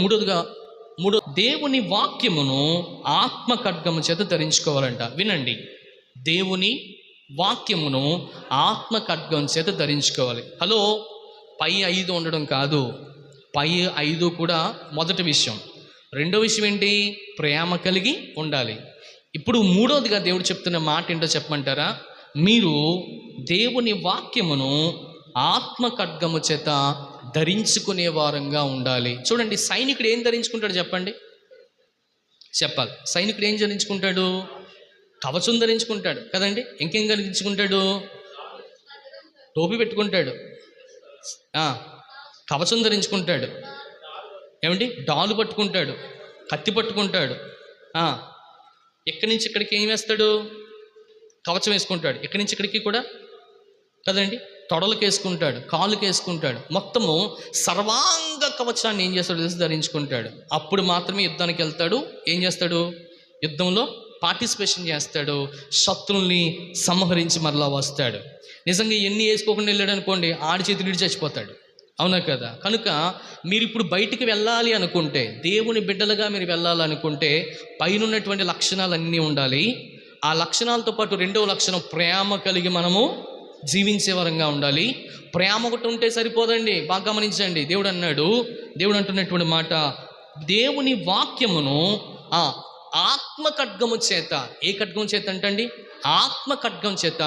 మూడోదిగా దేవుని వాక్యమును ఆత్మ ఖడ్గము చేత ధరించుకోవాలంట. వినండి, దేవుని వాక్యమును ఆత్మ ఖడ్గం చేత ధరించుకోవాలి. హలో, పై 5 ఉండడం కాదు, పై 5 కూడా మొదటి విషయం. రెండో విషయం ఏంటి? ప్రేమ కలిగి ఉండాలి. ఇప్పుడు మూడోదిగా దేవుడు చెప్తున్న మాట ఏంటో చెప్పమంటారా? మీరు దేవుని వాక్యమును ఆత్మ ఖడ్గము చేత ధరించుకునే వారంగా ఉండాలి. చూడండి, సైనికుడు ఏం ధరించుకుంటాడు చెప్పండి, చెప్పాలి. సైనికుడు ఏం ధరించుకుంటాడు? కవచం ధరించుకుంటాడు కదండి. ఇంకేం ధరించుకుంటాడు? టోపీ పెట్టుకుంటాడు, కవచం ధరించుకుంటాడు, ఏమండి, డాలు పట్టుకుంటాడు, కత్తి పట్టుకుంటాడు. ఎక్కడి నుంచి ఇక్కడికి ఏం వేస్తాడు? కవచం వేసుకుంటాడు. ఎక్కడి నుంచి ఇక్కడికి కూడా కదండి, తొడలకు వేసుకుంటాడు, కాళ్ళకి వేసుకుంటాడు. మొత్తము సర్వాంగ కవచాన్ని ఏం చేస్తాడు తెలిసి ధరించుకుంటాడు. అప్పుడు మాత్రమే యుద్ధానికి వెళ్తాడు. ఏం చేస్తాడు? యుద్ధంలో పార్టిసిపేషన్ చేస్తాడు, శత్రుల్ని సంహరించి మరలా వస్తాడు. నిజంగా ఎన్ని వేసుకోకుండా వెళ్ళాడు అనుకోండి, ఆడి చేతులు చచ్చిపోతాడు. అవునా కదా? కనుక మీరు ఇప్పుడు బయటికి వెళ్ళాలి అనుకుంటే, దేవుని బిడ్డలుగా మీరు వెళ్ళాలనుకుంటే పైన ఉన్నటువంటి లక్షణాలన్నీ ఉండాలి. ఆ లక్షణాలతో పాటు రెండవ లక్షణం ప్రేమ కలిగి మనము జీవించే వరంగా ఉండాలి. ప్రేమ ఒకటి ఉంటే సరిపోదండి, బాగా గమనించండి. దేవుడు అంటున్నటువంటి మాట, దేవుని వాక్యమును ఆత్మ ఖడ్గము చేత, ఏ ఖడ్గం చేత అంటండి? ఆత్మ ఖడ్గం చేత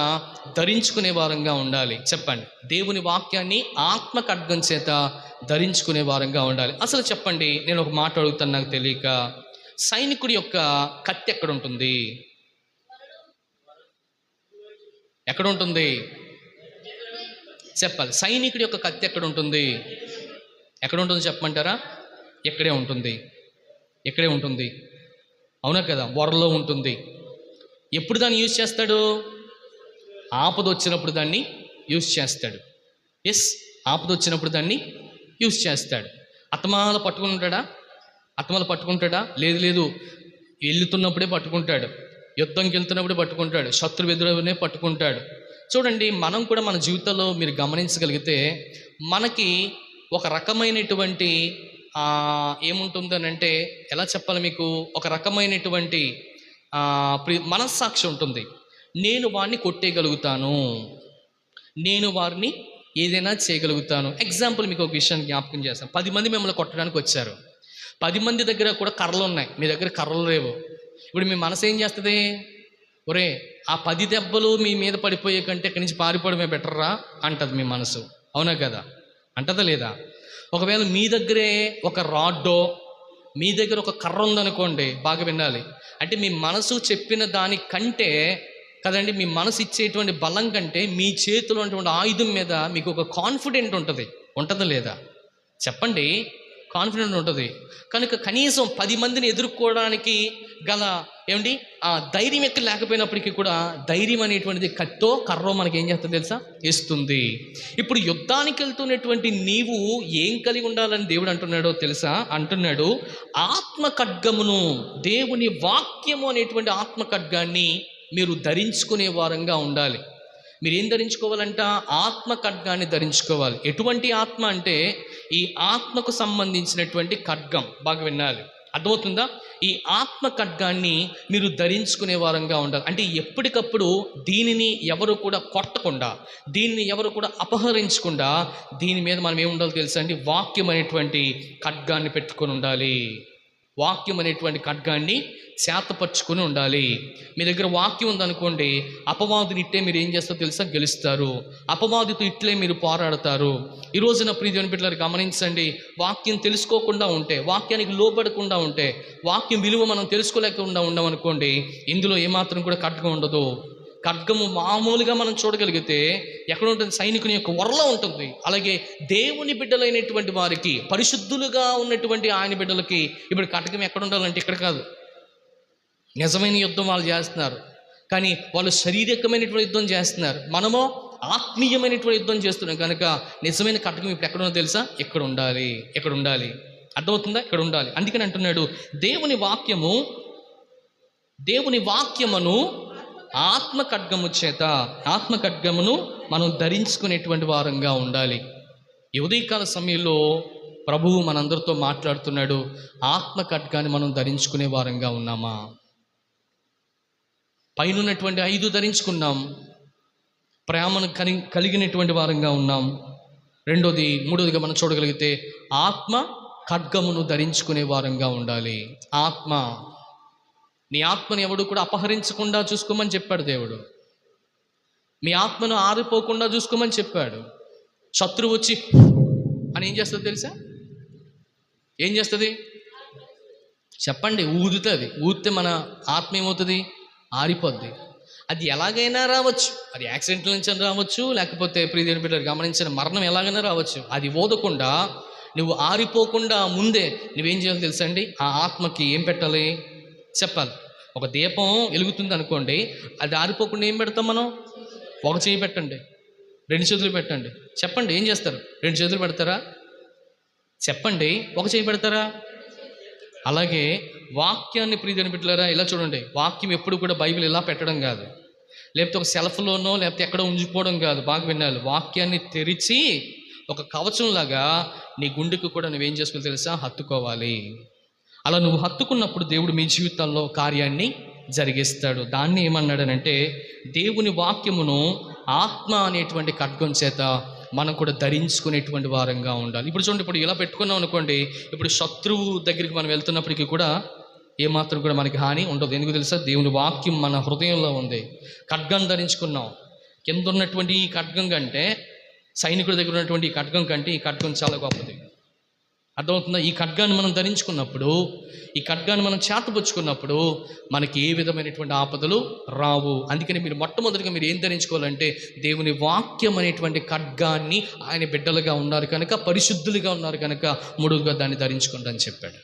ధరించుకునే వారంగా ఉండాలి. చెప్పండి, దేవుని వాక్యాన్ని ఆత్మ ఖడ్గం చేత ధరించుకునే వారంగా ఉండాలి. అసలు చెప్పండి, నేను ఒక మాట అడుగుతాను, నాకు తెలియక, సైనికుడి యొక్క కత్తి ఎక్కడ ఉంటుంది? ఎక్కడ ఉంటుంది చెప్పాలి. సైనికుడి యొక్క కత్తి ఎక్కడ ఉంటుంది? ఎక్కడ ఉంటుంది చెప్పమంటారా? ఎక్కడే ఉంటుంది. అవునా కదా? వరలో ఉంటుంది. ఎప్పుడు దాన్ని యూజ్ చేస్తాడు? ఆపద వచ్చినప్పుడు దాన్ని యూజ్ చేస్తాడు. ఆపద వచ్చినప్పుడు దాన్ని యూజ్ చేస్తాడు. అత్తమాల పట్టుకుంటాడా? లేదు, వెళ్తున్నప్పుడే పట్టుకుంటాడు, యుద్ధంకి వెళ్తున్నప్పుడే పట్టుకుంటాడు, శత్రు ఎదురునే పట్టుకుంటాడు. చూడండి, మనం కూడా మన జీవితంలో మీరు గమనించగలిగితే మనకి ఒక రకమైనటువంటి ఏముంటుందనంటే, ఎలా చెప్పాలి మీకు, ఒక రకమైనటువంటి మనస్సాక్షి ఉంటుంది. నేను వారిని కొట్టేయగలుగుతాను, నేను వారిని ఏదైనా చేయగలుగుతాను. ఎగ్జాంపుల్ మీకు ఒక విషయాన్ని జ్ఞాపకం చేస్తాను. 10 మంది మిమ్మల్ని కొట్టడానికి వచ్చారు. 10 మంది దగ్గర కూడా కర్రలు ఉన్నాయి, మీ దగ్గర కర్రలు లేవు. ఇప్పుడు మీ మనసు ఏం చేస్తుంది? ఒరే, ఆ 10 దెబ్బలు మీ మీద పడిపోయే కంటే ఇక్కడి నుంచి పారిపోవడమే బెటర్రా అంటది మీ మనసు. అవునా కదా? అంటదా లేదా? ఒకవేళ మీ దగ్గరే ఒక రాడ్డో, మీ దగ్గర ఒక కర్ర ఉందనుకోండి, బాగా వినాలి, అంటే మీ మనసు చెప్పిన దానికంటే కదండి, మీ మనసు ఇచ్చేటువంటి బలం కంటే మీ చేతిలో ఉన్నటువంటి ఆయుధం మీద మీకు ఒక కాన్ఫిడెంట్ ఉంటుందా లేదా? చెప్పండి, కాన్ఫిడెంట్ ఉంటుంది. కనుక కనీసం 10 మందిని ఎదుర్కోవడానికి గల ఆ ధైర్యం ఎక్కడ లేకపోయినప్పటికీ కూడా ధైర్యం అనేటువంటిది కత్తో కర్రో మనకి ఏం చేస్తుంది తెలుసా? ఇస్తుంది. ఇప్పుడు యుద్ధానికి వెళ్తున్నటువంటి నీవు ఏం కలిగి ఉండాలని దేవుడు అంటున్నాడో తెలుసా? అంటున్నాడు, ఆత్మ ఖడ్గమును, దేవుని వాక్యము అనేటువంటి ఆత్మ ఖడ్గాన్ని మీరు ధరించుకునే వారంగా ఉండాలి. మీరు ఏం ధరించుకోవాలంట? ఆత్మ ఖడ్గాన్ని ధరించుకోవాలి. ఎటువంటి ఆత్మ అంటే ఈ ఆత్మకు సంబంధించినటువంటి ఖడ్గం. బాగా వినాలి, అర్థమవుతుందా? ఈ ఆత్మ ఖడ్గాన్ని మీరు ధరించుకునే వారంగా ఉండాలి. అంటే ఎప్పటికప్పుడు దీనిని ఎవరు కూడా కొట్టకుండా, దీనిని ఎవరు కూడా అపహరించకుండా, దీని మీద మనం ఏముండాలో తెలుసా అండి? వాక్యం అనేటువంటి ఖడ్గాన్ని పెట్టుకొని ఉండాలి. వాక్యం అనేటువంటి ఖడ్గాన్ని చేతపరుచుకొని ఉండాలి. మీ దగ్గర వాక్యం ఉందనుకోండి, అపవాదిని ఇట్టే మీరు ఏం చేస్తారో తెలుసా? గెలుస్తారు. అపవాదితో ఇట్లే మీరు పోరాడతారు. ఈ రోజున ప్రియ దేవుని బిడ్డలారా గమనించండి, వాక్యం తెలుసుకోకుండా ఉంటే, వాక్యానికి లోబడకుండా ఉంటే, వాక్యం విలువ మనం తెలుసుకోలేకుండా ఉన్నామనుకోండి, ఇందులో ఏమాత్రం కూడా ఖడ్గం ఉండదు. ఖడ్గము మామూలుగా మనం చూడగలిగితే ఎక్కడ ఉంటుంది? సైనికుని యొక్క వరలో ఉంటుంది. అలాగే దేవుని బిడ్డలైనటువంటి వారికి, పరిశుద్ధులుగా ఉన్నటువంటి ఆయన బిడ్డలకి ఇప్పుడు ఖడ్గం ఎక్కడ ఉండాలంటే ఇక్కడ కాదు. నిజమైన యుద్ధం వాళ్ళు చేస్తున్నారు, కానీ వాళ్ళు శారీరకమైనటువంటి యుద్ధం చేస్తున్నారు. మనమో ఆత్మీయమైనటువంటి యుద్ధం చేస్తున్నాం. కనుక నిజమైన ఖడ్గం ఇప్పుడు ఎక్కడ ఉందో తెలుసా? ఇక్కడ ఉండాలి. అర్థమవుతుందా? ఇక్కడ ఉండాలి. అందుకని అంటున్నాడు, దేవుని వాక్యమును ఆత్మ ఖడ్గమును మనం ధరించుకునేటువంటి వారంగా ఉండాలి. ఈ ఉదయకాల సమయంలో ప్రభువు మనందరితో మాట్లాడుతున్నాడు. ఆత్మ ఖడ్గాన్ని మనం ధరించుకునే వారంగా ఉన్నామా? పైనున్నటువంటి 5 ధరించుకున్నాం, ప్రేమను కలిగినటువంటి వారంగా ఉన్నాం. మూడోదిగా మనం చూడగలిగితే ఆత్మ ఖడ్గమును ధరించుకునే వారంగా ఉండాలి. ఆత్మ, నీ ఆత్మని ఎవడు కూడా అపహరించకుండా చూసుకోమని చెప్పాడు దేవుడు. మీ ఆత్మను ఆరిపోకుండా చూసుకోమని చెప్పాడు. శత్రువు వచ్చి అని ఏం చేస్తుంది తెలుసా? ఏం చేస్తుంది చెప్పండి? ఊదుతుంది. ఊదితే మన ఆత్మ ఏమవుతుంది? ఆరిపోద్ది. అది ఎలాగైనా రావచ్చు, అది యాక్సిడెంట్ల నుంచి రావచ్చు, లేకపోతే ప్రియదేవుని బిడ్డలు గమనించిన మరణం ఎలాగైనా రావచ్చు. అది ఓదకుండా, నువ్వు ఆరిపోకుండా ముందే నువ్వేం చేయాలి తెలుసా అండి? ఆ ఆత్మకి ఏం పెట్టాలి చెప్పాలి. ఒక దీపం వెలుగుతుంది అనుకోండి, అది ఆరిపోకుండా ఏం పెడతాం మనం? ఒక చేయి పెట్టండి, 2 చేతులు పెట్టండి. చెప్పండి ఏం చేస్తారు? 2 చేతులు పెడతారా? చెప్పండి, ఒక చేయి పెడతారా? అలాగే వాక్యాన్ని ప్రియదేవుని బిడ్డలారా ఇలా చూడండి. వాక్యం ఎప్పుడు కూడా బైబిల్ ఇలా పెట్టడం కాదు, లేకపోతే ఒక సెల్ఫ్లోనో లేకపోతే ఎక్కడో ఉంచిపోవడం కాదు. బాగా వినాలి. వాక్యాన్ని తెరిచి ఒక కవచంలాగా నీ గుండెకు కూడా నువ్వేం చేసుకోవాలి తెలుసా? హత్తుకోవాలి. అలా నువ్వు హత్తుకున్నప్పుడు దేవుడు మీ జీవితాల్లో కార్యాన్ని జరిగిస్తాడు. దాన్ని ఏమన్నాడనంటే, దేవుని వాక్యమును ఆత్మ అనేటువంటి ఖడ్గం చేత మనం కూడా ధరించుకునేటువంటి వారంగా ఉండాలి. ఇప్పుడు చూడండి, ఇప్పుడు ఇలా పెట్టుకున్నాం అనుకోండి, ఇప్పుడు శత్రువు దగ్గరికి మనం వెళ్తున్నప్పటికీ కూడా ఏమాత్రం కూడా మనకి హాని ఉండదు. ఎందుకు తెలుసా? దేవుని వాక్యం మన హృదయంలో ఉంది. ఖడ్గం ధరించుకున్నాం. కింద ఉన్నటువంటి ఈ ఖడ్గం కంటే, సైనికుడి దగ్గర ఉన్నటువంటి ఈ ఖడ్గం కంటే ఈ ఖడ్గం చాలా గొప్పది. అర్థమవుతుందా? ఈ ఖడ్గాన్ని మనం ధరించుకున్నప్పుడు, ఈ ఖడ్గాన్ని మనం చేతపుచ్చుకున్నప్పుడు మనకి ఏ విధమైనటువంటి ఆపదలు రావు. అందుకని మీరు మొట్టమొదటిగా మీరు ఏం ధరించుకోవాలంటే, దేవుని వాక్యం అనేటువంటి ఖడ్గాన్ని, ఆయన బిడ్డలుగా ఉన్నారు కనుక, పరిశుద్ధులుగా ఉన్నారు కనుక, మూడోదిగా దాన్ని ధరించుకోండి అని చెప్పాడు.